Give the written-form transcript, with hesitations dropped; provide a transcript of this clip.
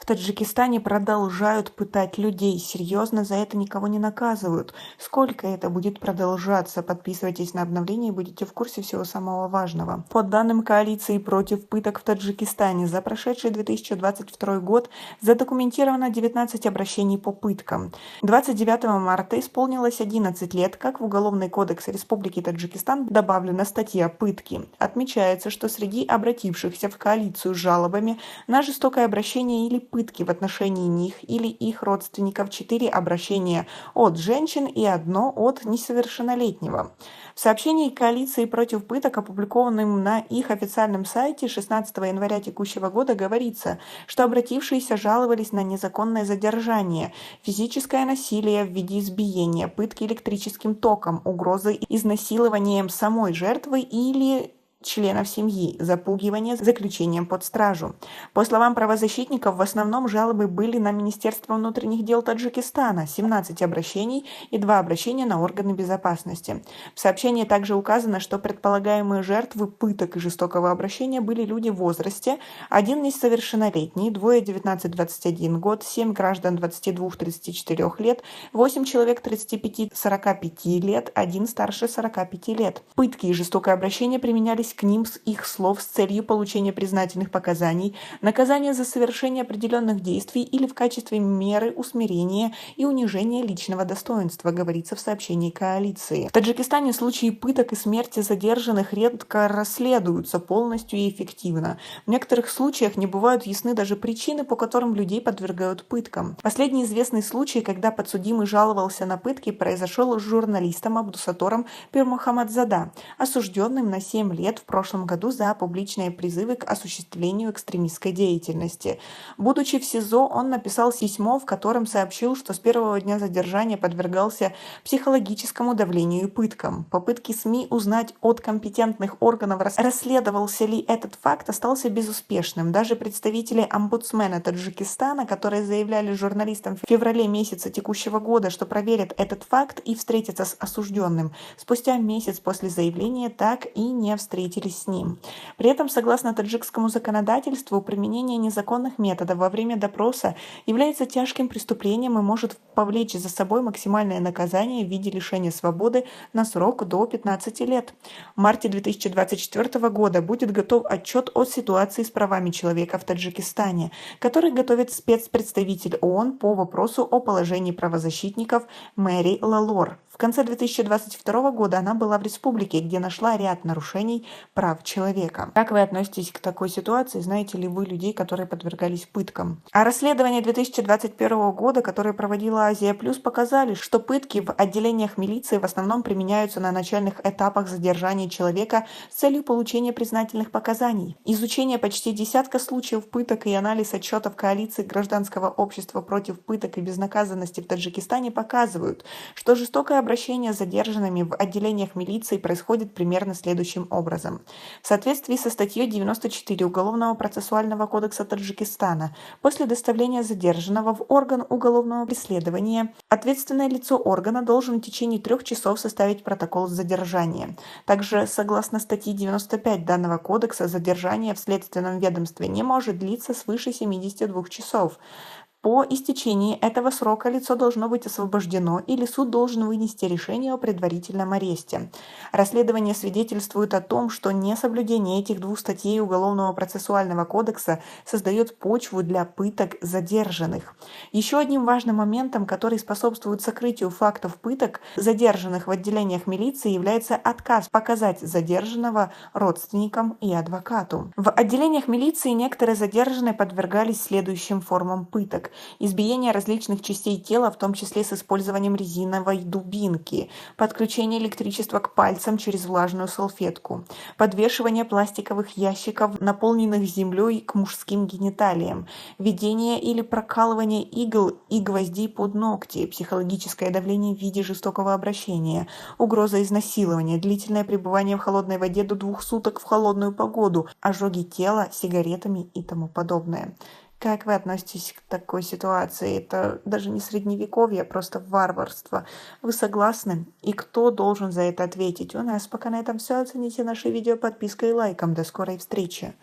В Таджикистане продолжают пытать людей. Серьезно, за это никого не наказывают. Сколько это будет продолжаться? Подписывайтесь на обновления и будете в курсе всего самого важного. По данным коалиции против пыток в Таджикистане, за прошедший 2022 год задокументировано 19 обращений по пыткам. 29 марта исполнилось 11 лет, как в Уголовный кодекс Республики Таджикистан добавлена статья «Пытки». Отмечается, что среди обратившихся в коалицию с жалобами на жестокое обращение или пытки в отношении них или их родственников 4 обращения от женщин и 1 от несовершеннолетнего. В сообщении коалиции против пыток, опубликованном на их официальном сайте 16 января текущего года, говорится, что обратившиеся жаловались на незаконное задержание, физическое насилие в виде избиения, пытки электрическим током, угрозы изнасилованием самой жертвы или членов семьи, запугивание заключением под стражу. По словам правозащитников, в основном жалобы были на Министерство внутренних дел Таджикистана, 17 обращений и 2 обращения на органы безопасности. В сообщении также указано, что предполагаемые жертвы пыток и жестокого обращения были люди в возрасте: 1 несовершеннолетний, 2 19-21 год, 7 граждан 22-34 лет, 8 человек 35-45 лет, 1 старше 45 лет. Пытки и жестокое обращение применялись к ним с их слов с целью получения признательных показаний, наказания за совершение определенных действий или в качестве меры усмирения и унижения личного достоинства, говорится в сообщении коалиции. В Таджикистане случаи пыток и смерти задержанных редко расследуются полностью и эффективно. В некоторых случаях не бывают ясны даже причины, по которым людей подвергают пыткам. Последний известный случай, когда подсудимый жаловался на пытки, произошел с журналистом Абдусатором Пирмухаммадзада, осужденным на 7 лет в прошлом году за публичные призывы к осуществлению экстремистской деятельности. Будучи в СИЗО, он написал письмо, в котором сообщил, что с первого дня задержания подвергался психологическому давлению и пыткам. Попытки СМИ узнать от компетентных органов, расследовался ли этот факт, остался безуспешным. Даже представители омбудсмена Таджикистана, которые заявляли журналистам в феврале месяца текущего года, что проверят этот факт и встретятся с осужденным, спустя месяц после заявления так и не встретились с ним. При этом, согласно таджикскому законодательству, применение незаконных методов во время допроса является тяжким преступлением и может повлечь за собой максимальное наказание в виде лишения свободы на срок до 15 лет. В марте 2024 года будет готов отчет о ситуации с правами человека в Таджикистане, который готовит спецпредставитель ООН по вопросу о положении правозащитников Мэри Лалор. В конце 2022 года она была в республике, где нашла ряд нарушений прав человека. Как вы относитесь к такой ситуации? Знаете ли вы людей, которые подвергались пыткам? А расследования 2021 года, которые проводила Азия Плюс, показали, что пытки в отделениях милиции в основном применяются на начальных этапах задержания человека с целью получения признательных показаний. Изучение почти десятка случаев пыток и анализ отчетов коалиции гражданского общества против пыток и безнаказанности в Таджикистане показывают, что жестокое обращение с задержанными в отделениях милиции происходит примерно следующим образом. В соответствии со статьей 94 Уголовного процессуального кодекса Таджикистана, после доставления задержанного в орган уголовного преследования, ответственное лицо органа должен в течение 3 часов составить протокол задержания. Также, согласно статье 95 данного кодекса, задержание в следственном ведомстве не может длиться свыше 72 часов. По истечении этого срока лицо должно быть освобождено или суд должен вынести решение о предварительном аресте. Расследование свидетельствует о том, что несоблюдение этих 2 статей Уголовного процессуального кодекса создает почву для пыток задержанных. Еще одним важным моментом, который способствует сокрытию фактов пыток задержанных в отделениях милиции, является отказ показать задержанного родственникам и адвокату. В отделениях милиции некоторые задержанные подвергались следующим формам пыток: избиение различных частей тела, в том числе с использованием резиновой дубинки, подключение электричества к пальцам через влажную салфетку, подвешивание пластиковых ящиков, наполненных землей, к мужским гениталиям, введение или прокалывание игл и гвоздей под ногти, психологическое давление в виде жестокого обращения, угроза изнасилования, длительное пребывание в холодной воде до 2 суток в холодную погоду, ожоги тела сигаретами и тому подобное. Как вы относитесь к такой ситуации? Это даже не средневековье, а просто варварство. Вы согласны? И кто должен за это ответить? У нас пока на этом все. Оцените наше видео подпиской и лайком. До скорой встречи!